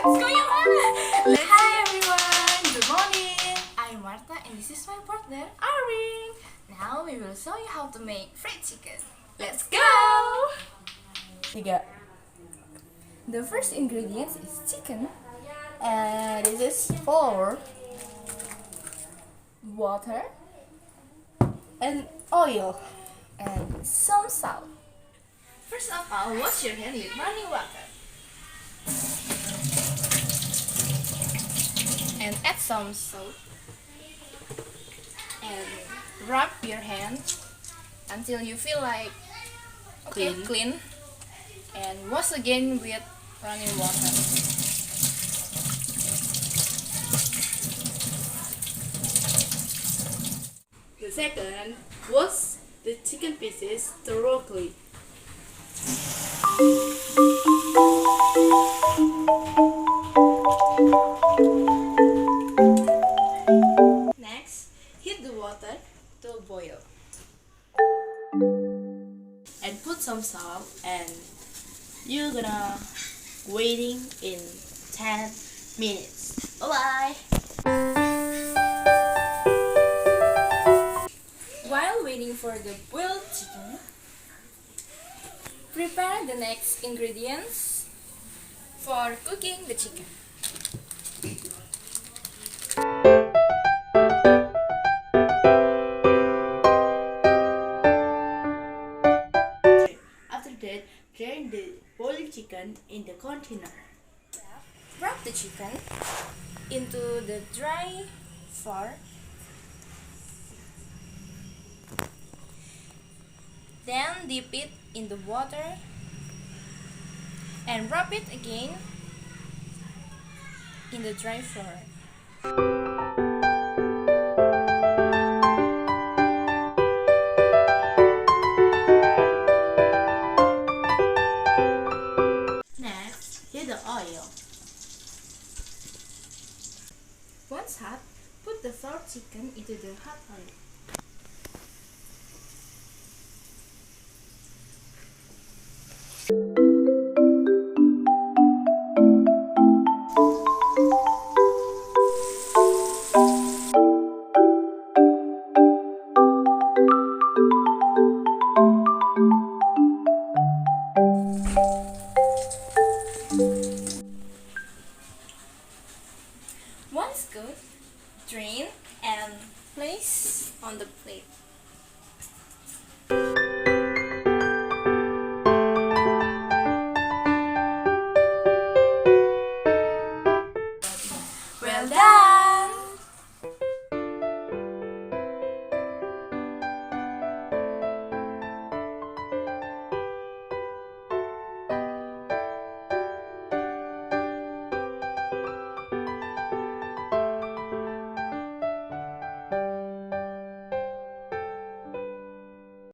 What's going on? Hi everyone, good morning. I'm Marta and this is my partner Irene. Now we will show you how to make fried chicken. Let's go! 3. The first ingredient is chicken, and this is flour, water, and oil, and some salt. First of all, wash your hand with running water. And add some salt. And rub your hand until you feel like clean. And wash again with running water. The second, wash the chicken pieces thoroughly. Next, heat the water to boil. And put some salt, and you're gonna waiting in 10 minutes. Bye bye. While waiting for the boiled chicken, prepare the next ingredients for cooking the chicken. After that, drain the boiled chicken in the container. Wrap the chicken into the dry flour. Then dip it in the water and wrap it again in the dry flour. Next, heat the oil. Once hot, put the flour chicken into the hot oil.